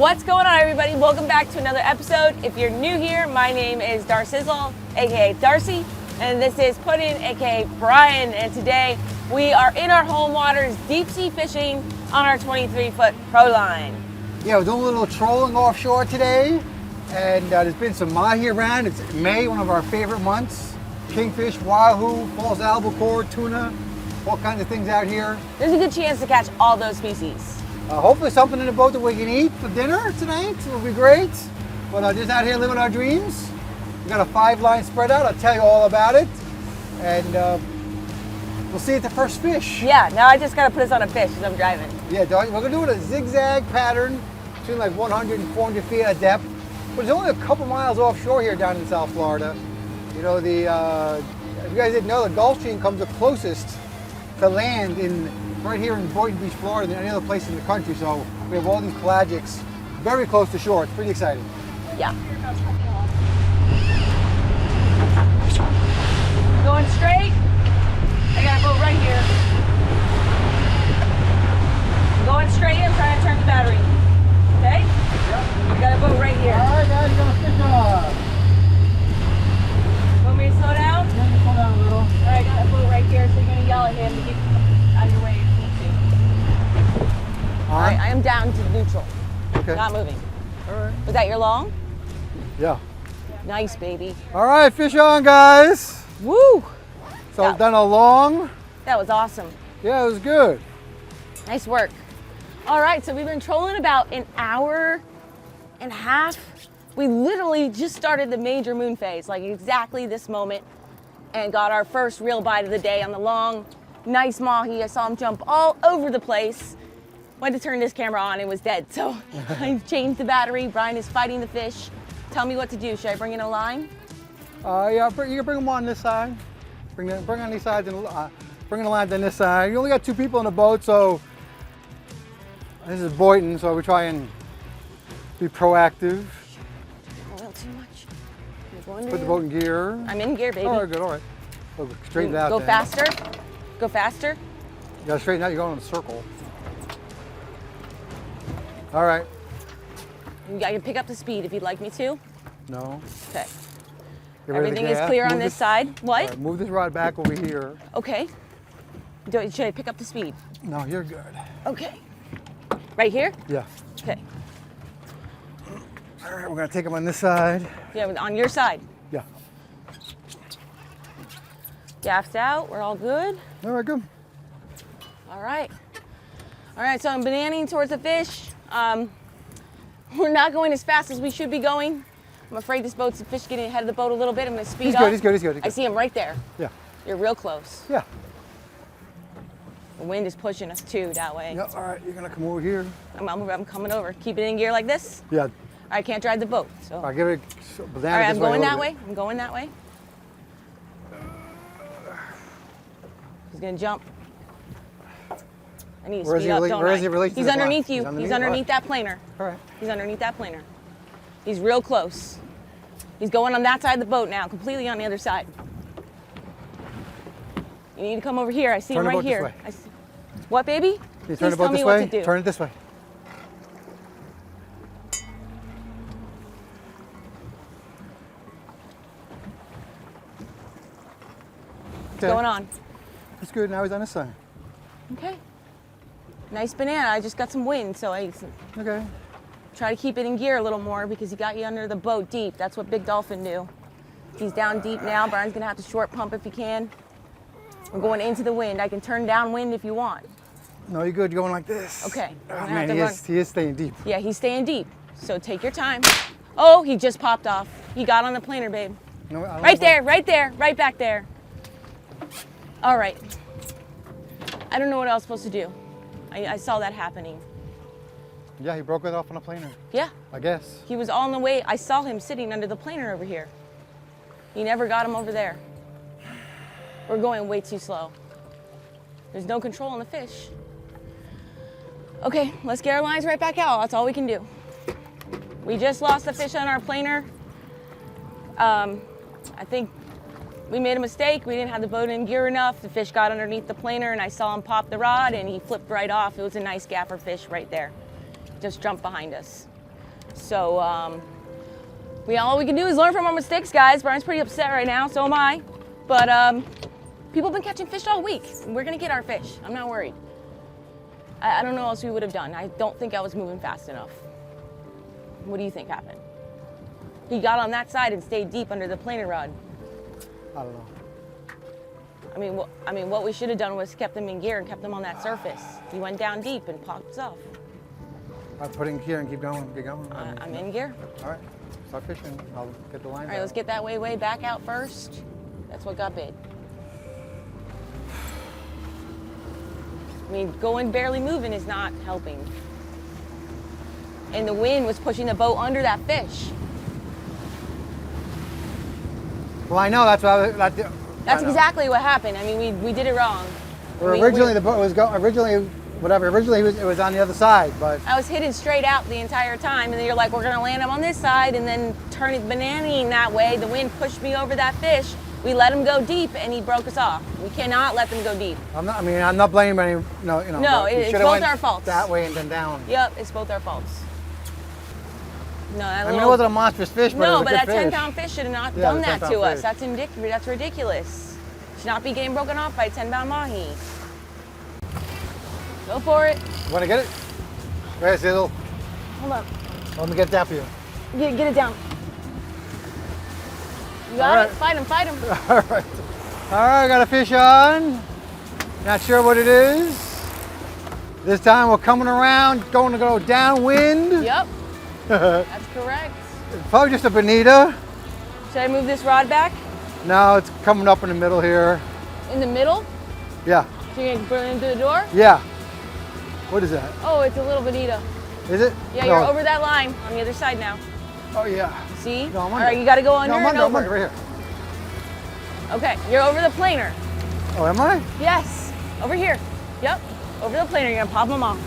What's going on, everybody? Welcome back to another episode. If you're new here, my name is Darcizzle, aka Darcy, and this is Puddin, aka Brian, and today we are in our home waters deep sea fishing on our 23-foot pro line. Yeah, we're doing a little trolling offshore today, and there's been some mahi around. It's May, one of our favorite months. Kingfish, wahoo, false albacore, tuna, all kinds of things out here. There's a good chance to catch all those species. Hopefully something in the boat that we can eat for dinner tonight will be great. But just out here living our dreams. We got a 5-line spread out. I'll tell you all about it. And we'll see at the first fish. Yeah, now I just gotta put us on a fish because I'm driving. Yeah, we're gonna do it a zigzag pattern between like 100 and 400 feet at depth. But it's only a couple miles offshore here down in South Florida. You know, if you guys didn't know, the Gulf Stream comes the closest to land right here in Boynton Beach, Florida, than any other place in the country. So we have all these pelagics very close to shore. It's pretty exciting. Yeah. Going straight. I got a boat right here. Going straight in, trying to turn the battery. Okay? Yep. I got a boat right here. All right, guys, you're gonna fish on. Want me to slow down? Yeah, you slow down a little. All right, I got a boat right here, so you're gonna yell at him to get out of your way if you need to. All right, I am down to neutral. Okay. Not moving. All right. Was that your long? Yeah. Nice, baby. All right, fish on, guys. Woo! So I've done a long. That was awesome. Yeah, it was good. Nice work. All right, so we've been trolling about an hour and a half. We literally just started the major moon phase, like exactly this moment, and got our first real bite of the day on the long. Nice mahi. I saw him jump all over the place. Went to turn this camera on, it was dead. So I changed the battery. Brian is fighting the fish. Tell me what to do. Should I bring in a line? Yeah, you can bring them on this side. Bring on these sides and bring the lines on this side. You only got 2 people in the boat, so this is Boynton, so we try and be proactive. A little too much. Put the boat in gear. I'm in gear, baby. All right, good, all right. So straighten it out. Go then. faster. Go faster. You gotta straighten out, you're going in a circle. All right. You got to pick up the speed if you'd like me to. No. Okay. Get ready to Everything is gas. clear Move on this side. What? Right, move this rod back over here. Okay. Should I pick up the speed? No, you're good. Okay. Right here? Yeah. Okay. All right, we're gonna take them on this side. Yeah, on your side. Yeah. Gaffed out. We're all good. All right, good. All right. All right, so I'm bananing towards the fish. We're not going as fast as we should be going. I'm afraid this boat's the fish getting ahead of the boat a little bit. I'm gonna speed up. He's good. I see him right there. Yeah. You're real close. Yeah. The wind is pushing us too that way. Yeah, all right, you're gonna come over here. I'm coming over. Keep it in gear like this. Yeah. I can't drive the boat, so. All right, give it a banana. All right, I'm going that over. way. I'm going that way. He's gonna jump. I need to speed up, don't I? Where is he related to He's the underneath line? you. He's underneath that planer. All right. He's underneath that planer. He's real close. He's going on that side of the boat now, completely on the other side. You need to come over here. I see him right here. I see. What, baby? Can you turn Please the boat tell me this what way? to do. Turn it this way. What's going on? That's good. Now he's on this side. Okay. Nice banana. I just got some wind, so I Okay. try to keep it in gear a little more because he got you under the boat deep. That's what Big Dolphin do. He's down deep now. Brian's gonna have to short pump if he can. We're going into the wind. I can turn downwind if you want. No, you're good. You're going like this. Okay. Oh, man, he is staying deep. Yeah, he's staying deep. So take your time. Oh, he just popped off. He got on the planer, babe. No, Right there, right back there. All right. I don't know what I was supposed to do. I saw that happening. Yeah, he broke it off on a planer. Yeah. I guess. He was on the way. I saw him sitting under the planer over here. He never got him over there. We're going way too slow. There's no control on the fish. Okay, let's get our lines right back out. That's all we can do. We just lost the fish on our planer. I think we made a mistake. We didn't have the boat in gear enough. The fish got underneath the planer and I saw him pop the rod and he flipped right off. It was a nice gaffer fish right there. Just jumped behind us. So all we can do is learn from our mistakes, guys. Brian's pretty upset right now, so am I. But people have been catching fish all week. We're gonna get our fish. I'm not worried. I don't know what else we would have done. I don't think I was moving fast enough. What do you think happened? He got on that side and stayed deep under the planer rod. I don't know. I mean, what we should have done was kept them in gear and kept them on that surface. He went down deep and popped off. I'll put it in gear and keep going, keep going. I'm in gear. All right, start fishing. I'll get the line. All right, let's get that way back out first. That's what got bit. I mean, going barely moving is not helping. And the wind was pushing the boat under that fish. Well, I know that's what That's exactly what happened. I mean, we did it wrong. Originally, the boat was originally it was on the other side, but I was hitting straight out the entire time, and then you're like, we're gonna land him on this side, and then turn it bananaing that way. The wind pushed me over that fish. We let him go deep, and he broke us off. We cannot let them go deep. I'm not blaming any. No, it's both our faults. That way and then down. Yep, it's both our faults. No, it wasn't a monstrous fish, but it was a good that fish. 10-pound fish should have not done that to us. Fish. That's ridiculous. Should not be getting broken off by a 10-pound mahi. Go for it. You want to get it? Right, Sizzle. Hold up. Let me get that for you. Get it down. You got it? Fight him. All right. I got a fish on. Not sure what it is. This time we're coming around, going to go downwind. Yep. That's correct. It's probably just a bonita. Should I move this rod back? No, it's coming up in the middle here. In the middle? Yeah. So you're going to bring it through the door? Yeah. What is that? Oh, it's a little bonita. Is it? Yeah, you're over that line on the other side now. Oh, yeah. See? No, I'm all right, you got to go under I'm under right here. Okay, you're over the planer. Oh, am I? Yes, over here. Yep, over the planer. You're going to pop them off.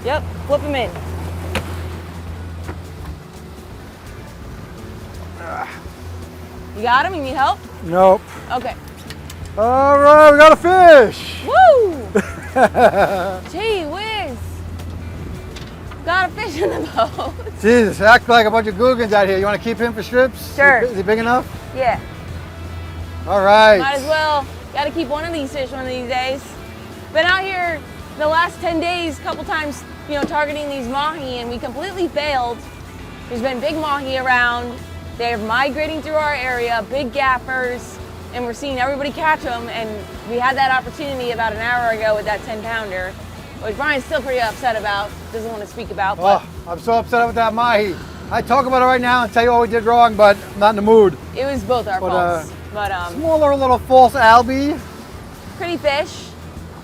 Yep, flip them in. You got him? You need help? Nope. Okay. All right, we got a fish. Woo! Gee whiz. Got a fish in the boat. Jesus, act like a bunch of googans out here. You want to keep him for strips? Sure. Is he big enough? Yeah. All right. Might as well. Got to keep one of these fish one of these days. Been out here the last 10 days, a couple times, targeting these mahi, and we completely failed. There's been big mahi around. They're migrating through our area, big gappers, and we're seeing everybody catch them. And we had that opportunity about an hour ago with that 10-pounder, which Brian's still pretty upset about, doesn't want to speak about. But I'm so upset with that mahi. I talk about it right now and tell you what we did wrong, but I'm not in the mood. It was both our faults. But smaller little false albie. Pretty fish.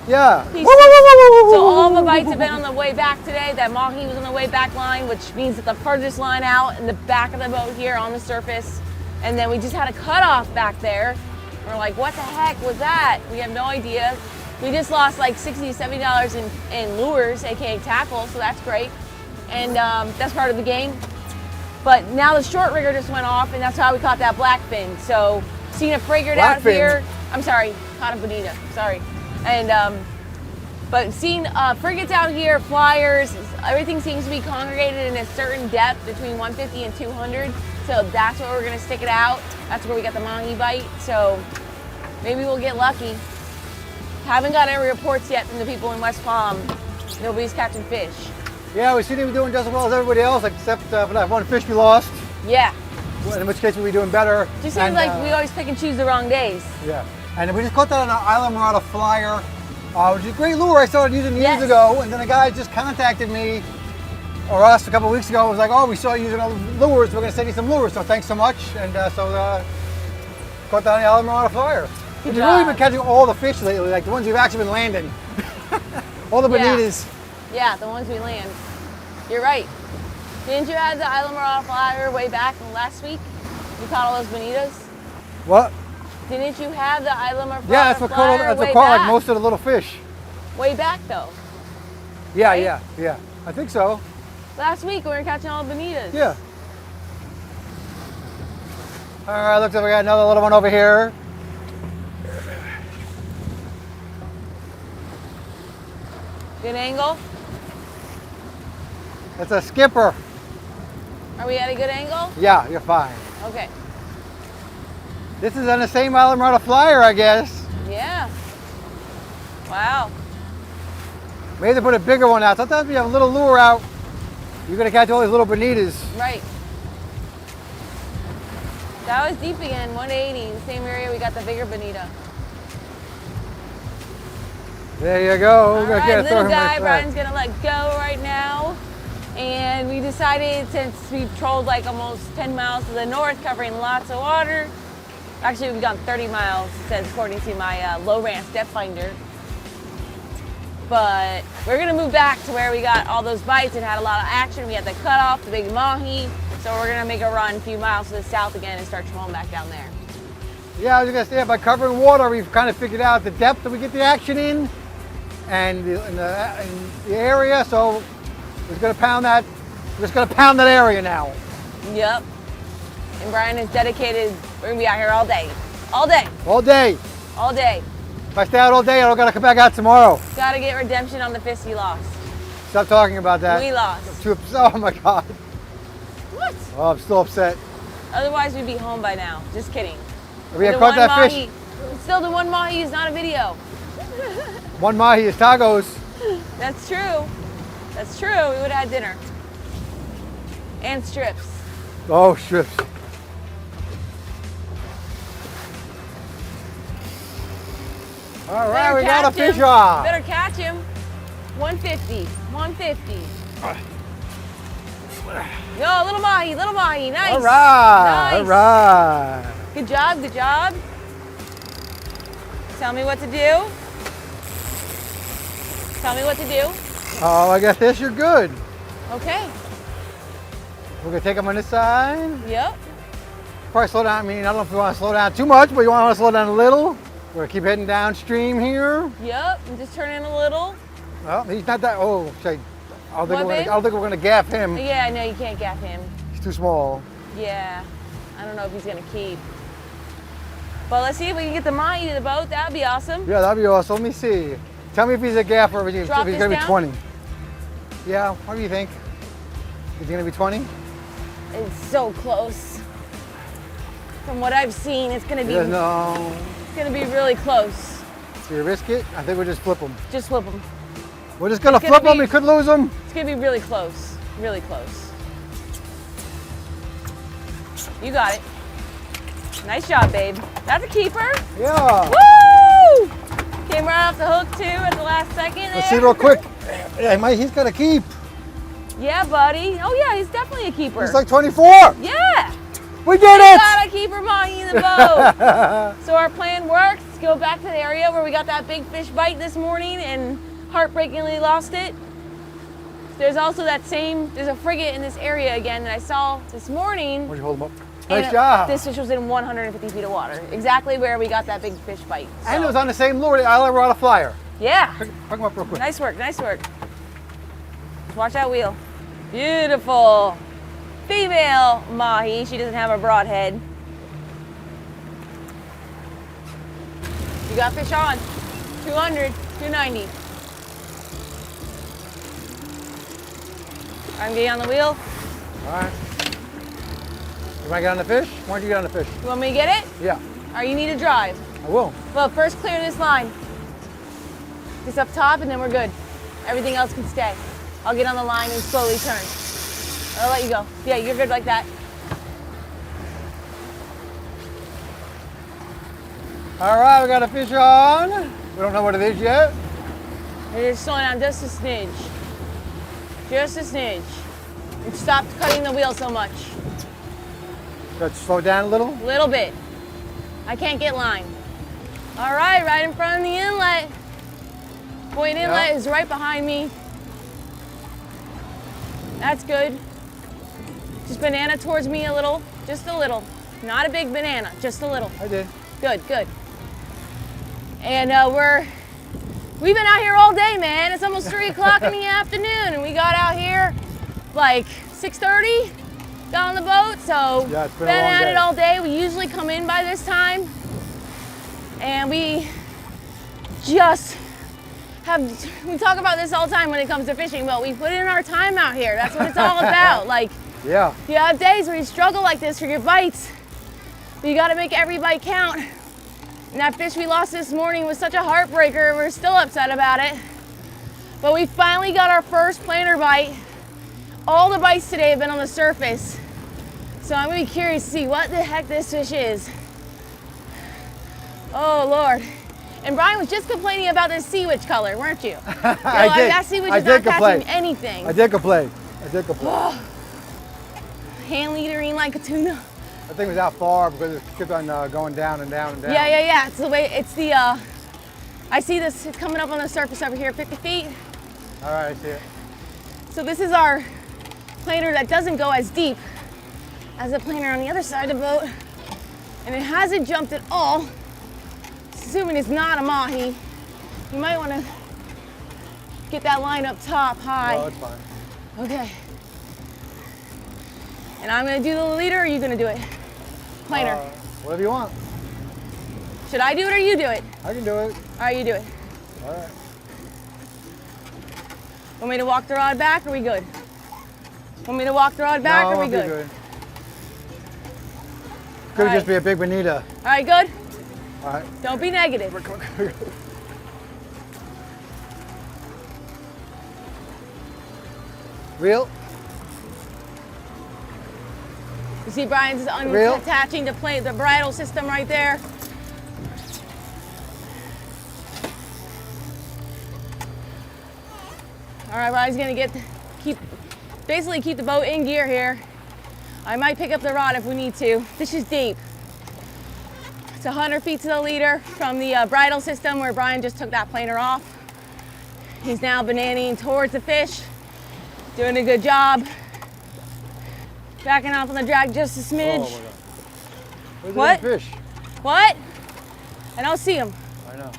Yeah. So all of the bites have been on the way back today. That mahi was on the way back line, which means that the furthest line out in the back of the boat here on the surface. And then we just had a cutoff back there. We're like, what the heck was that? We have no idea. We just lost like $60 to $70 in lures, aka tackle, so that's great. And that's part of the game. But now the short rigger just went off, and that's how we caught that blackfin. So seeing a frigate out here. I'm sorry, caught a bonita. Sorry. And but seeing frigates out here, flyers, everything seems to be congregated in a certain depth between 150 and 200. So that's where we're gonna stick it out. That's where we got the mahi bite. So maybe we'll get lucky. Haven't got any reports yet from the people in West Palm. Nobody's catching fish. Yeah, we seem to be doing just as well as everybody else, except for that one fish we lost. Yeah. In which case we'll be doing better. Just seems like we always pick and choose the wrong days. Yeah. And we just caught that on an Island Marauder flyer, which is a great lure I started using years ago. And then a guy just contacted me, or us, a couple of weeks ago. Was like, oh, we saw you using lures. We're going to send you some lures. So thanks so much. And so caught that on the Island Marauder flyer. We've really been catching all the fish lately, like the ones we've actually been landing. All the bonitas. Yeah, the ones we land. You're right. Didn't you have the Island Marauder flyer way back last week? You caught all those bonitas? What? Didn't you have the Island Marauder flyer? Yeah, that's what caught like most of the little fish. Way back though. Yeah, right? yeah. I think so. Last week we were catching all the bonitas. Yeah. All right, looks like we got another little one over here. Good angle. It's a skipper. Are we at a good angle? Yeah, you're fine. Okay. This is on the same island we're on a flyer, I guess. Yeah. Wow. Maybe they put a bigger one out. Sometimes we have a little lure out. You're gonna catch all these little bonitas. Right. That was deep again, 180, the same area we got the bigger bonita. There you go. All right, little guy, Brian's gonna let go right now. And we decided, since we've trolled like almost 10 miles to the north, covering lots of water. Actually, we've gone 30 miles, it says, according to my low ranch depth finder. But we're gonna move back to where we got all those bites and had a lot of action. We had the cutoff, the big mahi. So we're gonna make a run a few miles to the south again and start trolling back down there. Yeah, I was gonna say, by covering water, we've kind of figured out the depth that we get the action in and in the area. So we're just gonna pound that. We're just gonna pound that area now. Yep. And Brian is dedicated. We're gonna be out here all day. All day. All day. All day. If I stay out all day, I don't gotta come back out tomorrow. Gotta get redemption on the fist he lost. Stop talking about that. We lost. I'm too upset. Oh my God. What? Oh, I'm still upset. Otherwise, we'd be home by now. Just kidding. We had caught that mahi, fish. Still, the one mahi is not a video. One mahi is tacos. That's true. That's true. We would have had dinner. And strips. Oh, strips. All right, we got a fish on. Better catch him. 150. 150. Yo, little mahi, nice. All right, nice. all right. Good job, good job. Tell me what to do. Tell me what to do. Oh, I got this, you're good. Okay. We're gonna take them on this side. Yep. Probably slow down, I mean, I don't know if you wanna slow down too much, but you wanna slow down a little. We're gonna keep heading downstream here. Yep, and just turn in a little. Well, he's not that, oh, say, I don't What, think we're gonna gaff him. Yeah, no, you can't gaff him. He's too small. Yeah, I don't know if he's gonna keep. But let's see if we can get the mahi to the boat. That would be awesome. Yeah, that'd be awesome. Let me see. Tell me if he's a gaffer or if he's Drop gonna this be down? 20. Yeah, what do you think? Is he gonna be 20? It's so close. From what I've seen, it's gonna be. No. It's gonna be really close. Do you risk it? I think we'll just flip him. Just flip him. We're just gonna It's gonna flip him. be- We could lose him. It's gonna be really close. Really close. You got it. Nice job, babe. That's a keeper. Yeah. Woo! Came right off the hook too at the last second there. Let's see real quick. Yeah, he's got to keep. Yeah, buddy. Oh yeah, he's definitely a keeper. He's like 24. Yeah. We did it. Got a keeper mahi in the boat. So our plan worked. Let's go back to the area where we got that big fish bite this morning and heartbreakingly lost it. There's also there's a frigate in this area again that I saw this morning. Where'd you hold him up? And Nice job. This fish was in 150 feet of water. Exactly where we got that big fish bite. So, And it was on the same lure, the island we're on a flyer. yeah. Pick him up real quick. Nice work, nice work. Watch that wheel. Beautiful. Female mahi. She doesn't have a broad head. You got fish on. 200, 290. I'm getting on the wheel. All right. You want to get on the fish? Why don't you get on the fish? You want me to get it? Yeah, Or you need to drive? I will. Well, first clear this line. This up top and then we're good. Everything else can stay. I'll get on the line and slowly turn. I'll let you go. Yeah, you're good like that. All right, we got a fish on. We don't know what it is yet. It is slowing down just a smidge. Just a smidge. And stop cutting the wheel so much. Let's slow down a little. A little bit. I can't get line. All right in front of the inlet. Point inlet is right behind me. That's good. Just banana towards me a little, just a little. Not a big banana, just a little. I did. Good, good. And we've been out here all day, man. It's almost 3 o'clock in the afternoon, and we got out here like 6:30. Got on the boat, so Yeah, it's been a long at day. it all day. We usually come in by this time, and we talk about this all the time when it comes to fishing, but we put in our time out here. That's what it's all about. Like, Yeah. You have days where you struggle like this for your bites, but you gotta make every bite count. And that fish we lost this morning was such a heartbreaker. We're still upset about it. But we finally got our first planer bite. All the bites today have been on the surface. So I'm gonna be curious to see what the heck this fish is. Oh Lord. And Brian was just complaining about this sea witch color, weren't you? I did. That sea witch is not catching anything. I did complain. Hand leadering like a tuna. That thing was out far because it kept on going down and down and down. Yeah. It's the way, it's the, I see this, it's coming up on the surface over here, 50 feet. All right, I see it. So this is our planer that doesn't go as deep as the planer on the other side of the boat. And it hasn't jumped at all. Assuming it's not a mahi. You might want to get that line up top high. Oh, it's fine. Okay. And I'm gonna do the leader, or are you gonna do it? Planer. Whatever you want. Should I do it or you do it? I can do it. All right, you do it. All right. Want me to walk the rod back, or are we good? Want me to walk the rod back, or are we good? Good. Could just be a big bonita. All right, good? All right. Don't be negative. Reel. You see Brian's unattaching the bridle system right there. All right, Brian's gonna basically keep the boat in gear here. I might pick up the rod if we need to. Fish is deep. It's 100 feet to the leader from the bridle system where Brian just took that planer off. He's now bananaing towards the fish, doing a good job. Backing off on the drag just a smidge. Oh my God. Where's What? the fish? What? I don't see him. I know.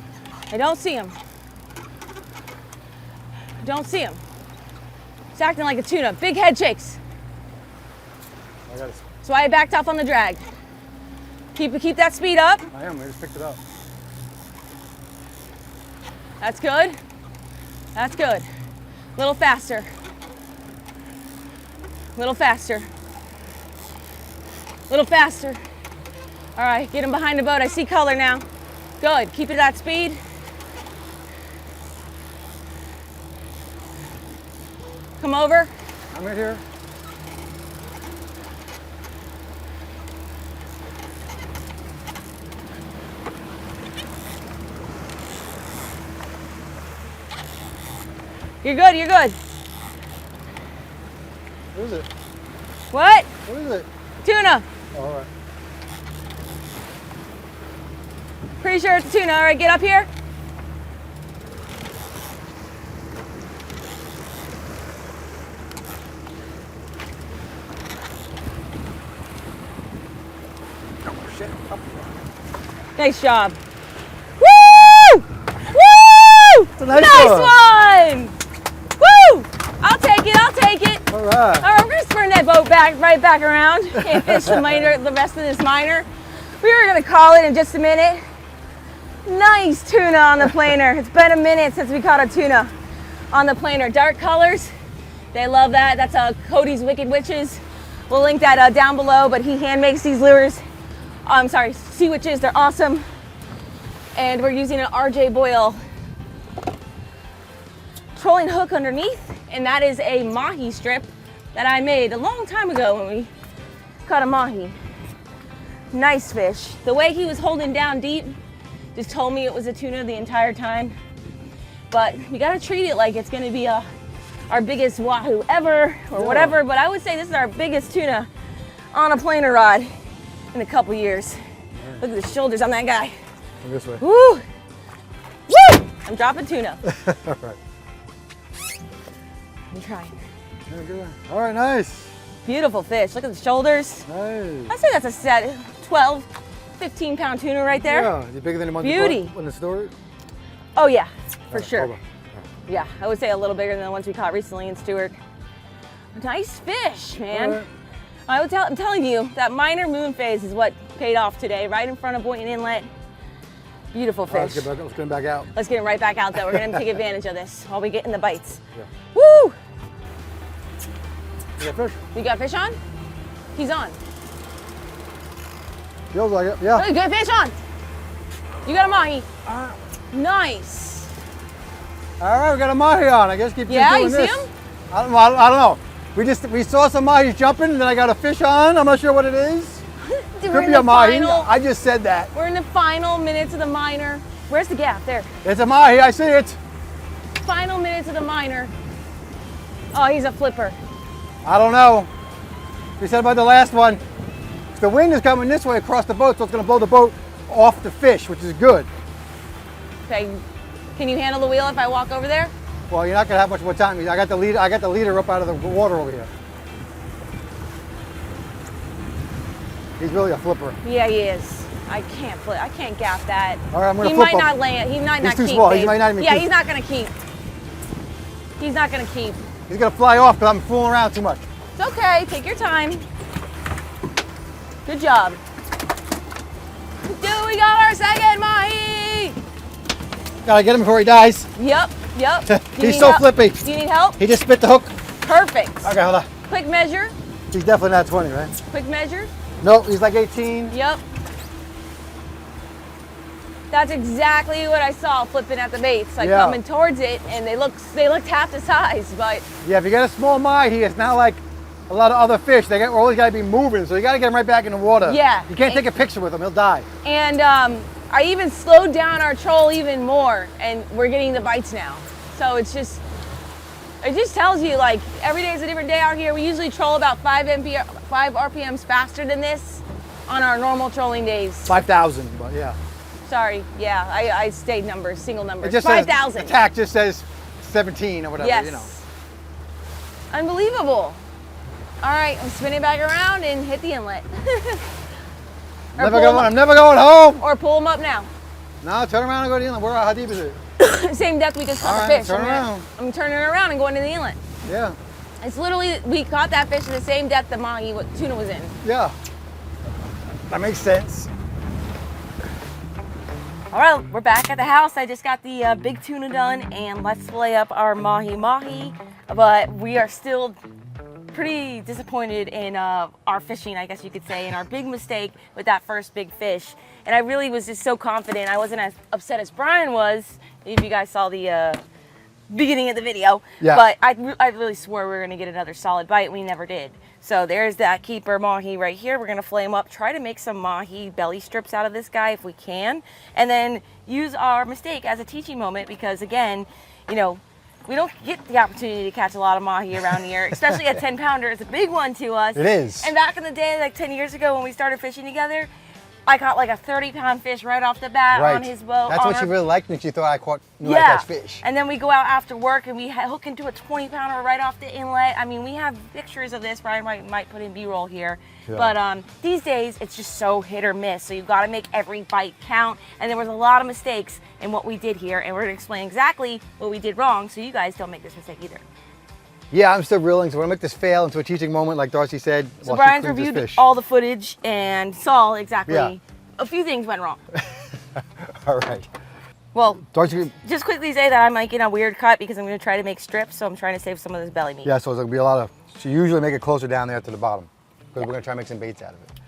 I don't see him. I don't see him. He's acting like a tuna. Big head shakes. I got it. That's why I backed off on the drag. Keep that speed up. I am. I just picked it up. That's good. That's good. A little faster. A little faster. A little faster. All right, get him behind the boat. I see color now. Good. Keep it at speed. Come over. I'm right here. You're good, you're good. What is it? What? What is it? Tuna. Oh, all right. Pretty sure it's tuna. All right, get up here. Oh, shit. Up. Nice job. Woo! Woo! It's a nice one. Woo! I'll take it, I'll take it. All right. All right, we're gonna spin that boat right back around. Can't fish the rest of this minor. We were gonna call it in just a minute. Nice tuna on the planer. It's been a minute since we caught a tuna on the planer. Dark colors, they love that. That's Cody's Wicked Witches. We'll link that down below, but he hand makes these lures. I'm sorry, sea witches, they're awesome. And we're using an RJ Boyle trolling hook underneath, and that is a mahi strip that I made a long time ago when we caught a mahi. Nice fish. The way he was holding down deep just told me it was a tuna the entire time. But we gotta treat it like it's gonna be our biggest wahoo ever or whatever, but I would say this is our biggest tuna on a planer rod in a couple years. Look at the shoulders on that guy. This way. Woo! Woo! I'm dropping tuna. All right. I'm trying. All right, nice. Beautiful fish. Look at the shoulders. Nice. I'd say that's a set 12, 15 pound tuna right there. Yeah, is it bigger than the one Beauty. when the store? Oh yeah, for sure. Hold on. Yeah, I would say a little bigger than the ones we caught recently in Stewart. Nice fish, man. Right. I'm telling you, that minor moon phase is what paid off today, right in front of Boynton Inlet. Beautiful fish. Let's get him back out. Let's get him right back out though. We're gonna take advantage of this while we get in the bites. Yeah. Woo! Is that fish? You got fish on? He's on. Feels like it, yeah. Oh, you got fish on. You got a mahi. Nice. All right, we got a mahi on. I guess keep Yeah, doing you this. see him? I don't know. We saw some mahis jumping, and then I got a fish on. I'm not sure what it is. Could be a mahi. I just said that. We're in the final minutes of the minor. Where's the gaff? There. It's a mahi. I see it. Final minutes of the minor. Oh, he's a flipper. I don't know. We said about the last one. The wind is coming this way across the boat, so it's going to blow the boat off the fish, which is good. Okay. Can you handle the wheel if I walk over there? Well, you're not going to have much more time. I got the leader up out of the water over here. He's really a flipper. Yeah, he is. I can't flip. I can't gaff that. All right, I'm going to He flip might him. not land. He might not He's too keep. small. Babe. He might not even Yeah, keep. he's not going to keep. He's not going to keep. He's going to fly off because I'm fooling around too much. It's okay. Take your time. Good job. Dude, we got our second mahi. Got to get him before he dies. Yep. He's so flippy. Do you need help? He just spit the hook. Perfect. Okay, hold on. Quick measure. He's definitely not 20, right? Quick measure. Nope, he's like 18. Yep. That's exactly what I saw flipping at the baits, like coming towards it, and they looked half the size, but. Yeah, if you get a small mahi, it's not like a lot of other fish. We're always got to be moving, so you got to get him right back in the water. Yeah. You can't take a picture with him; he'll die. And I even slowed down our troll even more, and we're getting the bites now. So it just tells you, like, every day is a different day out here. We usually troll about 5 RPMs faster than this on our normal trolling days. 5,000, but yeah. Sorry, yeah, I stayed numbers, single numbers. It just 5,000. Attack just says 17 or whatever, Yes. you know. Unbelievable. All right, I'm spinning back around and hit the inlet. I'm never going home. Or pull them up now. No, turn around and go to the inlet. How deep is it? Same depth we just caught All the right, fish. turn around. I'm turning around and going to the inlet. Yeah. It's literally, we caught that fish in the same depth the mahi tuna was in. Yeah. That makes sense. All right, we're back at the house. I just got the big tuna done, and let's fillet up our mahi. But we are still pretty disappointed in our fishing, I guess you could say, and our big mistake with that first big fish. And I really was just so confident. I wasn't as upset as Brian was, if you guys saw the beginning of the video. Yeah. But I really swore we were gonna get another solid bite. We never did. So there's that keeper mahi right here. We're gonna flay him up, try to make some mahi belly strips out of this guy if we can, and then use our mistake as a teaching moment, because again, you know, we don't get the opportunity to catch a lot of mahi around here, especially a 10-pounder. It's a big one to us. It is. And back in the day, like 10 years ago when we started fishing together, I caught like a 30-pound fish right off the bat on his boat. That's what you really liked, and you thought I knew I catch fish. And then we go out after work and we hook into a 20-pounder right off the inlet. I mean, we have pictures of this. Brian might put in B-roll here. Yeah. But these days, it's just so hit or miss. So you've got to make every bite count. And there was a lot of mistakes in what we did here. And we're going to explain exactly what we did wrong so you guys don't make this mistake either. Yeah, I'm still reeling, so we're gonna make this fail into a teaching moment, like Darcy said. So Brian's reviewed all the footage and saw exactly a few things went wrong. All right. Well, Darcy, just quickly say that I'm making a weird cut because I'm gonna try to make strips, so I'm trying to save some of this belly meat. Yeah, so there's gonna be a lot of, so you usually make it closer down there to the bottom, because we're gonna try to make some baits out of it.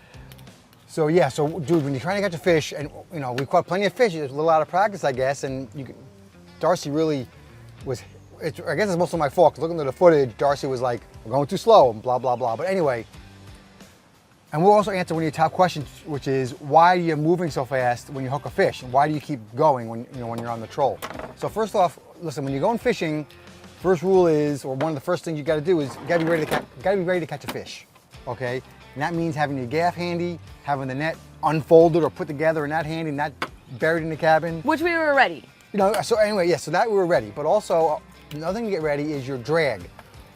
So yeah, so dude, when you're trying to catch a fish, and you know, we caught plenty of fish, there's a little out of practice, I guess, and Darcy really was, I guess it's mostly my fault, because looking at the footage, Darcy was like, we're going too slow, and blah, blah, blah. But anyway, and we'll also answer one of your top questions, which is, why are you moving so fast when you hook a fish? And why do you keep going when you're on the troll? So first off, listen, when you're going fishing, first rule is, or one of the first things you gotta do is, you gotta be ready to catch a fish, okay? And that means having your gaff handy, having the net unfolded or put together and not handy, not buried in the cabin. Which we were ready. You know, so anyway, yeah, so that we were ready. But also, another thing to get ready is your drag.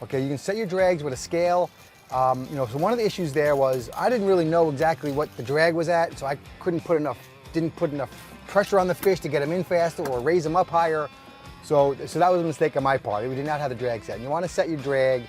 Okay, you can set your drags with a scale. You know, so one of the issues there was I didn't really know exactly what the drag was at, so I didn't put enough pressure on the fish to get them in faster or raise them up higher. So that was a mistake on my part. We did not have the drag set. And you want to set your drag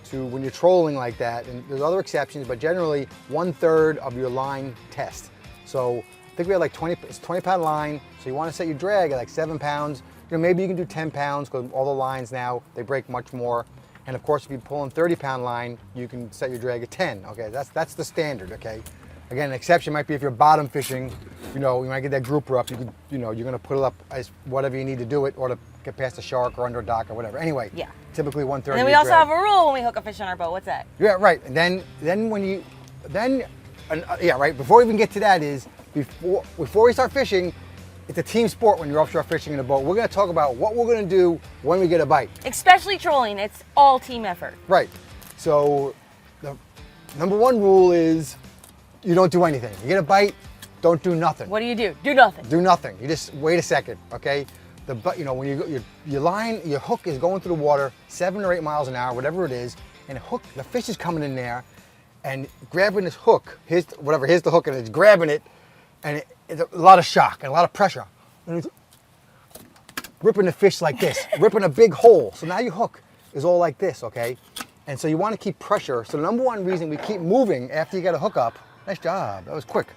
to, when you're trolling like that, and there's other exceptions, but generally 1/3 of your line test. So I think we had like 20-pound line, so you want to set your drag at like 7 pounds. You know, maybe you can do 10 pounds because all the lines now, they break much more. And of course, if you're pulling 30-pound line, you can set your drag at 10. Okay, that's the standard. Okay. Again, an exception might be if you're bottom fishing. You know, you might get that grouper up. You could, you know, you're going to put it up as whatever you need to do it, or to get past a shark or under a dock or whatever. Anyway, yeah. Typically 130. And then we also have a rule when we hook a fish on our boat. What's that? Yeah, right. And then when you, yeah, right. Before we even get to that is before we start fishing, it's a team sport when you're offshore fishing in a boat. We're going to talk about what we're going to do when we get a bite. Especially trolling, it's all team effort. Right. So the number one rule is you don't do anything. You get a bite, don't do nothing. What do? Do nothing. Do nothing. You just wait a second, okay? You know, when your hook is going through the water 7 or 8 miles an hour, whatever it is, and the fish is coming in there and grabbing this hook. Here's the hook, and it's grabbing it, and it's a lot of shock and a lot of pressure. And it's ripping the fish like this, ripping a big hole. So now your hook is all like this, okay? And so you want to keep pressure. So the number one reason we keep moving after you get a hook up, nice job, that was quick,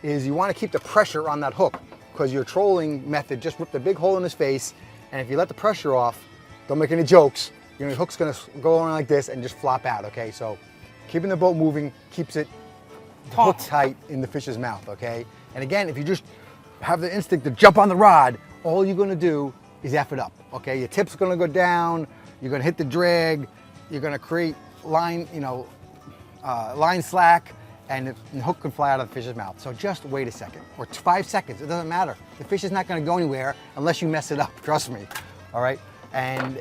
is you want to keep the pressure on that hook, because your trolling method just ripped a big hole in his face, and if you let the pressure off, don't make any jokes, your hook's going to go on like this and just flop out, okay? So keeping the boat moving keeps it hook tight in the fish's mouth, okay? And again, if you just have the instinct to jump on the rod, all you're going to do is F it up, okay? Your tip's going to go down, you're going to hit the drag, you're going to create line, line slack, and the hook can fly out of the fish's mouth. So just wait a second, or 5 seconds, it doesn't matter. The fish is not going to go anywhere unless you mess it up, trust me, all right? And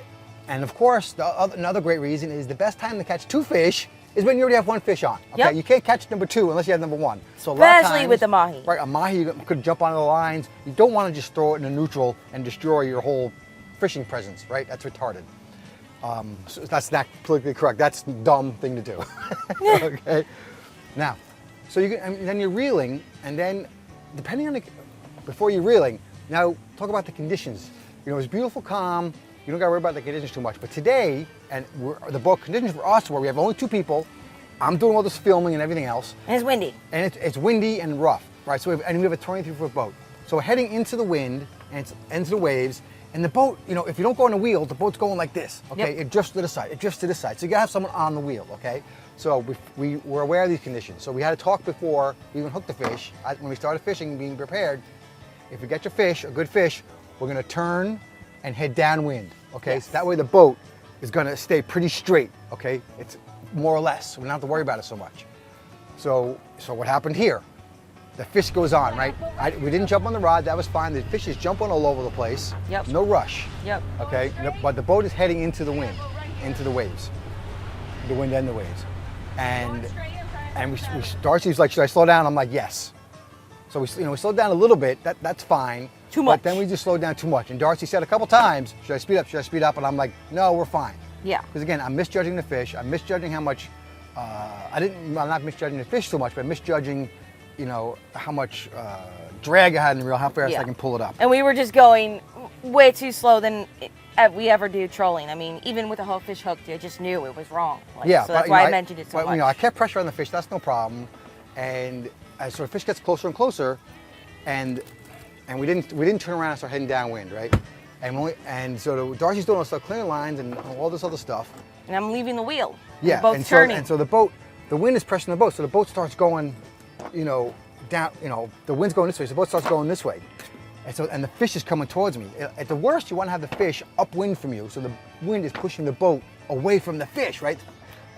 of course, another great reason is the best time to catch 2 fish is when you already have 1 fish on, okay? Yep. You can't catch number 2 unless you have number 1. So Especially with the mahi. Right, a mahi, you could jump onto the lines. You don't want to just throw it in a neutral and destroy your whole fishing presence, right? That's retarded. So that's not politically correct. That's a dumb thing to do, okay? Now, so then you're reeling, and then depending on before you're reeling, now talk about the conditions. It's beautiful, calm. You don't got to worry about the conditions too much. But today, and the boat conditions for us where we have only 2 people, I'm doing all this filming and everything else. And it's windy. And it's windy and rough, right? So we have a 23-foot boat. So we're heading into the wind and into the waves. And the boat, if you don't go on the wheel, the boat's going like this, okay? Yep. It drifts to the side, it drifts to the side. So you gotta have someone on the wheel, okay? So we were aware of these conditions. So we had to talk before we even hooked the fish. When we started fishing, being prepared, if we get your fish, a good fish, we're gonna turn and head downwind, okay? Yes. So that way the boat is gonna stay pretty straight, okay? It's more or less, we don't have to worry about it so much. So what happened here? The fish goes on, right? We didn't jump on the rod, that was fine. The fish is jumping all over the place. Yep. No rush. Yep. Okay, but the boat is heading into the wind, into the waves. The wind and the waves. And Darcy's like, should I slow down? I'm like, yes. So we slowed down a little bit, that's fine. Too much. But then we just slowed down too much. And Darcy said a couple times, should I speed up, should I speed up? And I'm like, no, we're fine. Yeah. Because again, I'm misjudging the fish, I'm misjudging how much, I'm not misjudging the fish so much, but misjudging how much drag I had in the reel, how fast I can pull it up. And we were just going way too slow than we ever do trolling. I mean, even with the fish hooked, I just knew it was wrong. Yeah, so that's why I mentioned it so much. I kept pressure on the fish, that's no problem. And so the fish gets closer and closer, and we didn't turn around and start heading downwind, right? And so Darcy's doing all stuff, clearing lines and all this other stuff. And I'm leaving the wheel. Yeah, the boat's turning. So the wind is pressing the boat, so the boat starts going, down, the wind's going this way, so the boat starts going this way. And the fish is coming towards me. At the worst, you want to have the fish upwind from you, so the wind is pushing the boat away from the fish, right?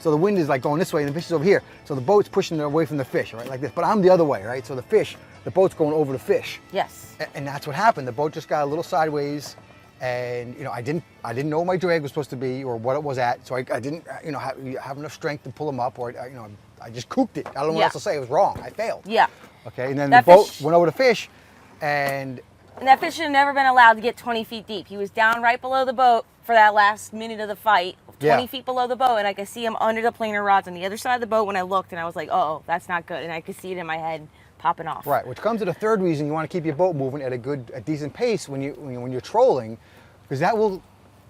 So the wind is like going this way, and the fish is over here. So the boat's pushing it away from the fish, right, like this. But I'm the other way, right? So the boat's going over the fish. Yes. And that's what happened. The boat just got a little sideways, and I didn't know what my drag was supposed to be or what it was at. So I didn't, have enough strength to pull them up, or I just cooked it. I don't know what else to say. It was wrong. I failed. Yeah. Okay, and then the boat went over the fish, and that fish should have never been allowed to get 20 feet deep. He was down right below the boat for that last minute of the fight, 20 feet below the boat, and I could see him under the planer rods on the other side of the boat when I looked, and I was like, oh, that's not good, and I could see it in my head popping off. Right, which comes to the third reason you want to keep your boat moving at a decent pace when you're trolling, because that will,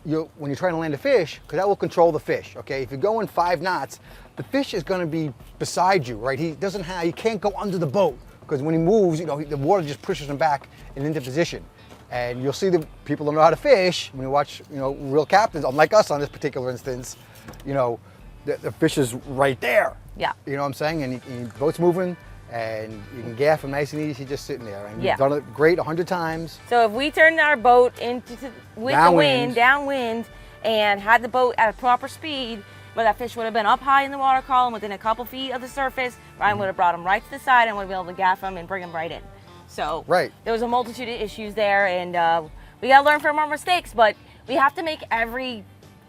when you're trying to land a fish, because that will control the fish. Okay, if you're going 5 knots, the fish is going to be beside you, right? He can't go under the boat, because when he moves, the water just pushes him back and into position. And you'll see the people that know how to fish when you watch, real captains, unlike us on this particular instance, the fish is right there. Yeah. You know what I'm saying? And the boat's moving, and you can gaff them nice and easy just sitting there. And you've done it great 100 times. So if we turned our boat with the wind, downwind, and had the boat at a proper speed, where that fish would have been up high in the water column within a couple feet of the surface, Ryan would have brought them right to the side and would have been able to gaff them and bring them right in. So there was a multitude of issues there, and we got to learn from our mistakes, but we have to make every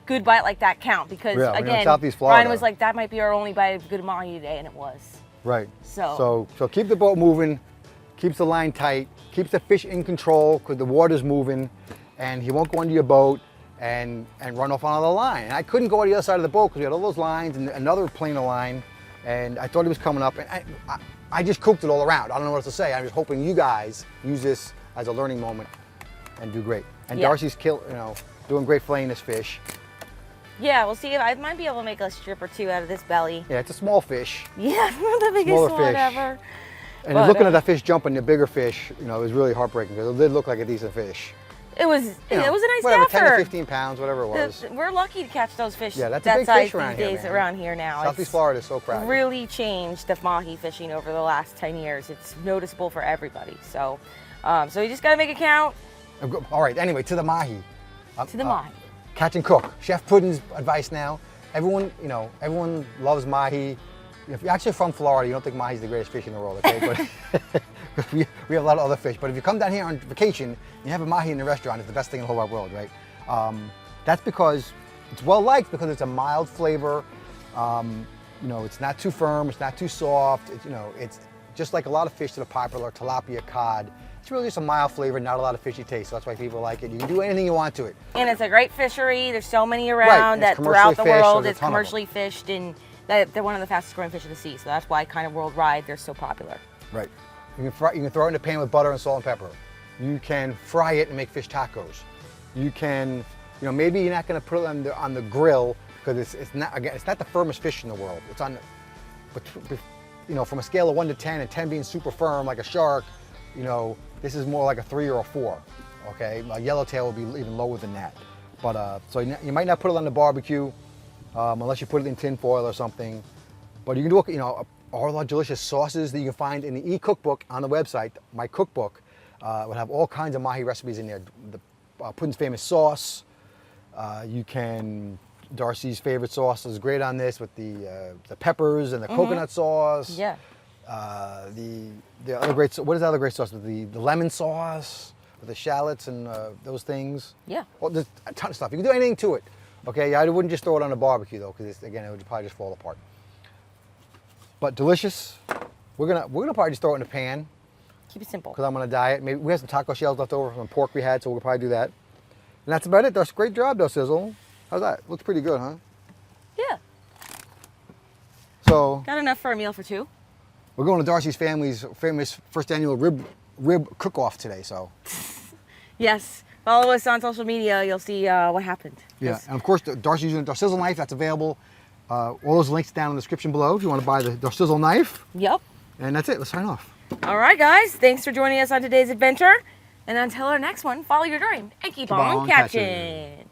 good bite like that count, because again, Southeast Florida, Ryan was like, that might be our only bite of good mahi today, and it was. Right. So keep the boat moving, keeps the line tight, keeps the fish in control because the water's moving, and he won't go under your boat and run off on the line. And I couldn't go on the other side of the boat because we had all those lines and another plane of line, and I thought he was coming up, and I just cooked it all around. I don't know what else to say. I'm just hoping you guys use this as a learning moment and do great. And Darcy's doing great filleting this fish. Yeah, we'll see if I might be able to make a strip or two out of this belly. Yeah, it's a small fish. Yeah, the biggest one ever. And looking at that fish jumping, the bigger fish, it was really heartbreaking because it did look like a decent fish. It was a nice whatever, gaffer. 10 to 15 pounds, whatever it was. We're lucky to catch those fish. Yeah, that's that a big size fish around these here, days man. around here now. Southeast Florida is so crowded. Really changed the mahi fishing over the last 10 years. It's noticeable for everybody. So, so you just got to make it count. All right. Anyway, to the mahi. To the mahi. Catch and cook. Chef Puddin's advice now. Everyone loves mahi. If you're actually from Florida, you don't think mahi's the greatest fish in the world, okay? But we have a lot of other fish. But if you come down here on vacation and you have a mahi in the restaurant, it's the best thing in the whole wide world, right? That's because it's well liked because it's a mild flavor. It's not too firm, it's not too soft. It's just like a lot of fish that are popular, tilapia, cod. It's really just a mild flavor, not a lot of fishy taste. So that's why people like it. You can do anything you want to it. And it's a great fishery. There's so many around that throughout the world it's commercially fished, and they're one of the fastest growing fish of the sea. So that's why kind of worldwide they're so popular. Right. You can throw it in a pan with butter and salt and pepper. You can fry it and make fish tacos. You can, maybe you're not going to put it on the grill because it's not the firmest fish in the world. It's on, from a scale of 1 to 10, and 10 being super firm like a shark, this is more like a 3 or a 4. Okay, a yellowtail will be even lower than that. But so you might not put it on the barbecue unless you put it in tin foil or something. But you can do all the delicious sauces that you can find in the e-cookbook on the website. My cookbook will have all kinds of mahi recipes in there. The Puddin's famous sauce. Darcy's favorite sauce is great on this with the peppers and the coconut sauce. Yeah. The other great, what is the other great sauce? The lemon sauce with the shallots and those things. Yeah. Well, there's a ton of stuff. You can do anything to it. Okay, I wouldn't just throw it on a barbecue though, because again, it would probably just fall apart. But delicious. We're gonna probably just throw it in a pan. Keep it simple. Because I'm on a diet. Maybe we have some taco shells left over from the pork we had, so we'll probably do that. And that's about it. That's a great job, Darcizzle. How's that? Looks pretty good, huh? Yeah. So got enough for a meal for 2. We're going to Darcy's family's famous first annual rib cook-off today, so. Yes. Follow us on social media. You'll see what happened. Yeah, and of course, Darcy's using a Darcizzle knife. That's available. All those links down in the description below if you want to buy the Darcizzle knife. Yep. And that's it. Let's sign off. All right, guys. Thanks for joining us on today's adventure. And until our next one, follow your dream and keep on catching.